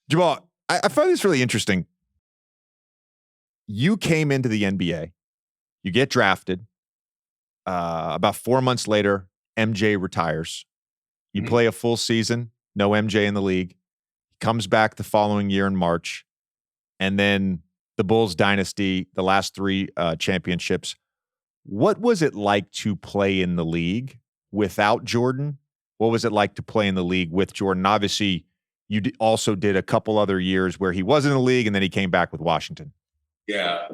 Jamal, I find this really interesting. You came into the NBA, you get drafted. About 4 months later, MJ retires. You play a full season, no MJ in the league. He comes back the following year in March. And then the Bulls dynasty, the last three championships. What was it like to play in the league without Jordan? What was it like to play in the league with Jordan? Obviously, you also did a couple other years where he was in the league and then he came back with Washington. Yeah.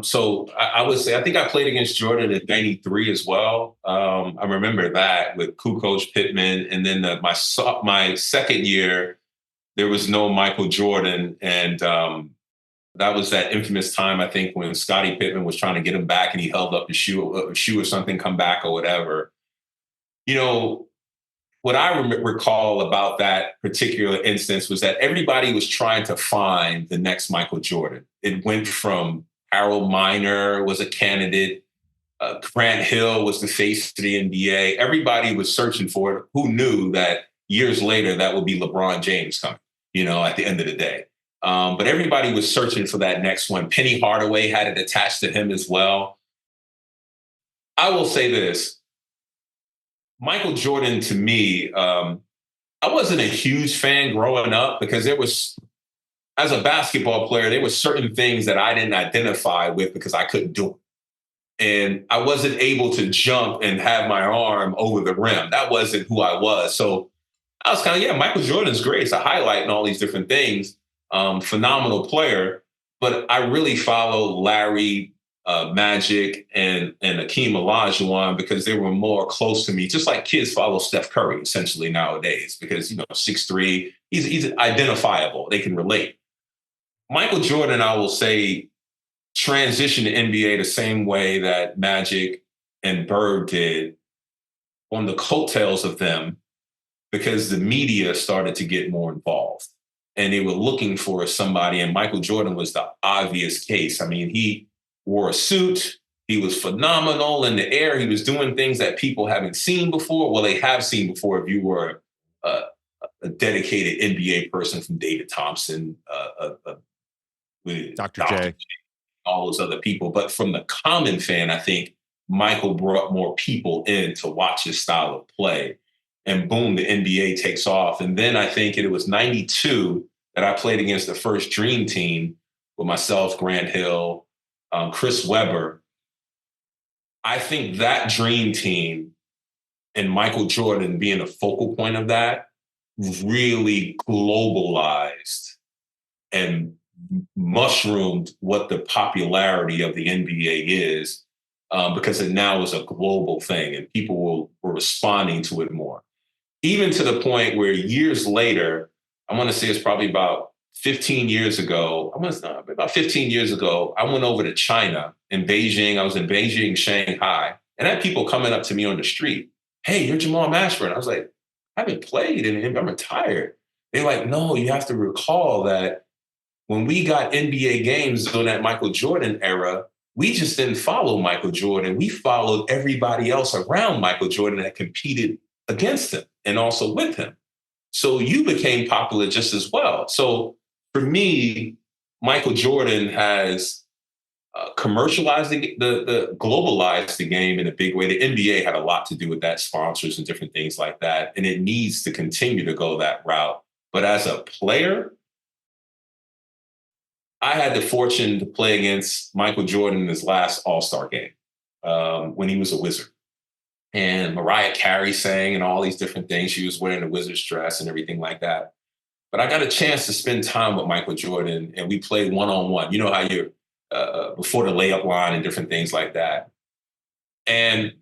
So I would say I think I played against Jordan in '93 as well. I remember that with Kukoc, Pittman, and then my second year there was no Michael Jordan, and that was that infamous time I think when Scottie Pittman was trying to get him back and he held up the shoe or something, come back or whatever. You know, what I recall about that particular instance was that everybody was trying to find the next Michael Jordan. It went from Harold Miner was a candidate. Grant Hill was the face of the NBA. Everybody was searching for it. Who knew that years later that would be LeBron James coming, at the end of the day. But everybody was searching for that next one. Penny Hardaway had it attached to him as well. I will say this. Michael Jordan, to me, I wasn't a huge fan growing up because as a basketball player, there were certain things that I didn't identify with because I couldn't do them. And I wasn't able to jump and have my arm over the rim. That wasn't who I was. So I was kind of, Michael Jordan's great. It's a highlight and all these different things. Phenomenal player. But I really follow Larry, Magic, and Akeem Olajuwon because they were more close to me, just like kids follow Steph Curry essentially nowadays because, 6'3", he's identifiable. They can relate. Michael Jordan, I will say, transitioned to NBA the same way that Magic and Bird did on the coattails of them because the media started to get more involved. And they were looking for somebody, and Michael Jordan was the obvious case. I mean, he wore a suit. He was phenomenal in the air. He was doing things that people haven't seen before. Well, they have seen before if you were a dedicated NBA person from David Thompson, Dr. J, all those other people. But from the common fan, I think Michael brought more people in to watch his style of play. And boom, the NBA takes off. And then I think it was '92 that I played against the first Dream Team with myself, Grant Hill, Chris Webber. I think that Dream Team and Michael Jordan being a focal point of that really globalized and mushroomed what the popularity of the NBA is because it now is a global thing and people were responding to it more. Even to the point where years later, I want to say it's probably about 15 years ago. About 15 years ago, I went over to China in Beijing. I was in Beijing, Shanghai, and I had people coming up to me on the street. Hey, you're Jamal Mashburn. I was like, I haven't played and I'm retired. They're like, no, you have to recall that when we got NBA games during that Michael Jordan era, we just didn't follow Michael Jordan. We followed everybody else around Michael Jordan that competed against him and also with him. So you became popular just as well. So for me, Michael Jordan has commercialized the globalized the game in a big way. The NBA had a lot to do with that, sponsors and different things like that. And it needs to continue to go that route. But as a player, I had the fortune to play against Michael Jordan in his last All-Star game when he was a Wizard. And Mariah Carey sang and all these different things. She was wearing a Wizard's dress and everything like that. But I got a chance to spend time with Michael Jordan, and we played one-on-one. You know how you're before the layup line and different things like that. And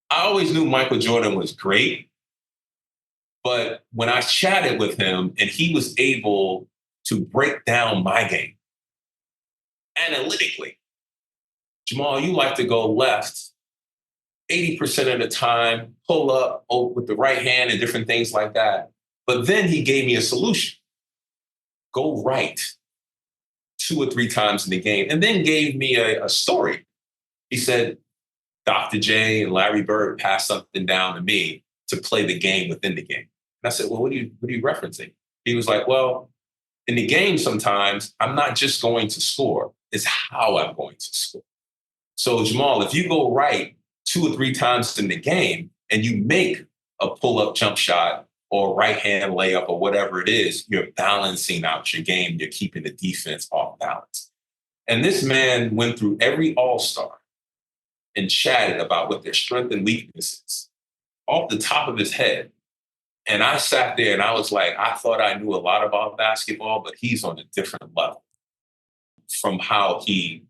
I always knew Michael Jordan was great. But when I chatted with him and he was able to break down my game analytically, Jamal, you like to go left 80% of the time, pull up with the right hand and different things like that. But then he gave me a solution. Go right 2 or 3 times in the game, and then gave me a story. He said, Dr. J and Larry Bird passed something down to me to play the game within the game. And I said, well, what are you referencing? He was like, well, in the game, sometimes I'm not just going to score, it's how I'm going to score. So, Jamal, if you go right 2 or 3 times in the game and you make a pull up jump shot or right hand layup or whatever it is, you're balancing out your game. You're keeping the defense off balance. And this man went through every All-Star and chatted about what their strength and weaknesses off the top of his head. And I sat there and I was like, I thought I knew a lot about basketball, but he's on a different level from how he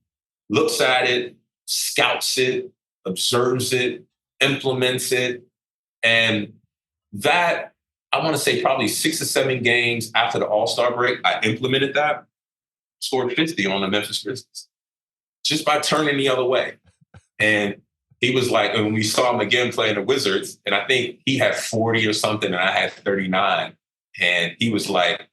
looks at it, scouts it, observes it, implements it. And that, I want to say probably 6 or 7 games after the All-Star break, I implemented that, scored 50 on the Memphis Grizzlies just by turning the other way. And he was like, and we saw him again playing the Wizards, and I think he had 40 or something, and I had 39. And he was like,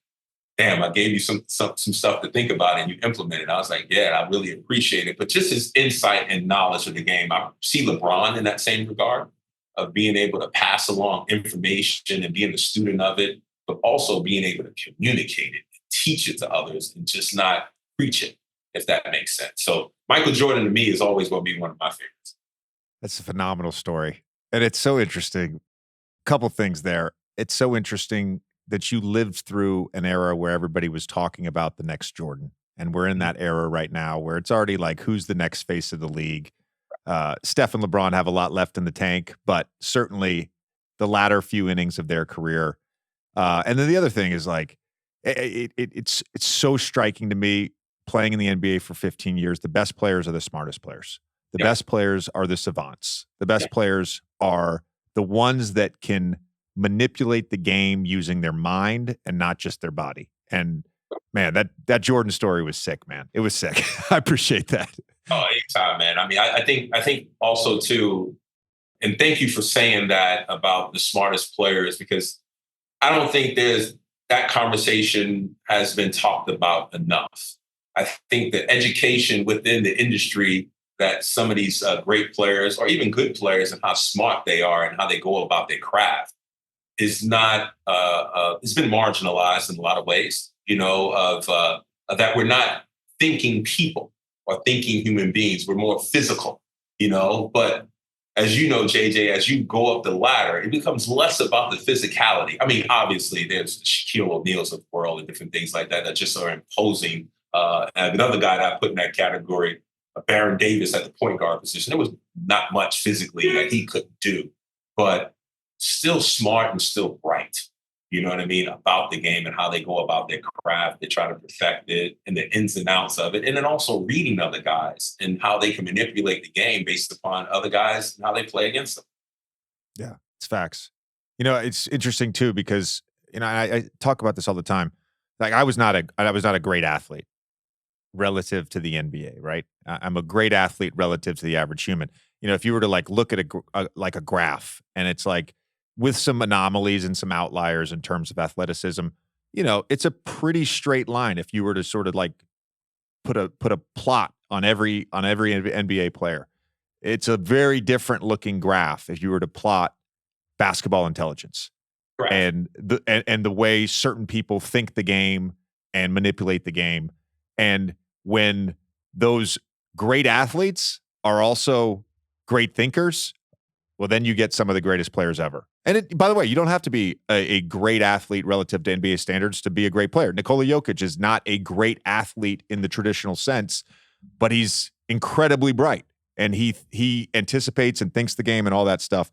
damn, I gave you some stuff to think about and you implemented. I was like, yeah, I really appreciate it. But just his insight and knowledge of the game. I see LeBron in that same regard of being able to pass along information and being a student of it, but also being able to communicate it, teach it to others, and just not preach it, if that makes sense. So Michael Jordan to me is always going to be one of my favorites. That's a phenomenal story. And it's so interesting. Couple things there. It's so interesting that you lived through an era where everybody was talking about the next Jordan. And we're in that era right now where it's already like, who's the next face of the league? Steph and LeBron have a lot left in the tank, but certainly the latter few innings of their career. And then the other thing is like, it's so striking to me playing in the NBA for 15 years. The best players are the smartest players. The best players are the savants. The best players are the ones that can manipulate the game using their mind and not just their body. And man, that Jordan story was sick, man. It was sick. I appreciate that. Oh, anytime, man. I mean, I think also too, and thank you for saying that about the smartest players, because I don't think that conversation has been talked about enough. I think the education within the industry that some of these great players or even good players and how smart they are and how they go about their craft is not, it's been marginalized in a lot of ways, of that we're not thinking people or thinking human beings. We're more physical, but as you know, JJ, as you go up the ladder, it becomes less about the physicality. I mean, obviously there's the Shaquille O'Neals of the world and different things like that just are imposing. And another guy that I put in that category, Baron Davis at the point guard position. There was not much physically that he couldn't do, but still smart and still bright. You know what I mean? About the game and how they go about their craft. They try to perfect it and the ins and outs of it. And then also reading other guys and how they can manipulate the game based upon other guys and how they play against them. Yeah, it's facts. It's interesting too, because, I talk about this all the time. Like I was not a great athlete relative to the NBA, right? I'm a great athlete relative to the average human. If you were to like look at a graph and it's like with some anomalies and some outliers in terms of athleticism, it's a pretty straight line. If you were to sort of like put a plot on every NBA player, it's a very different looking graph if you were to plot basketball intelligence. Correct. And the way certain people think the game and manipulate the game. And when those great athletes are also great thinkers, well, then you get some of the greatest players ever. And by the way, you don't have to be a great athlete relative to NBA standards to be a great player. Nikola Jokic is not a great athlete in the traditional sense, but he's incredibly bright. And he anticipates and thinks the game and all that stuff.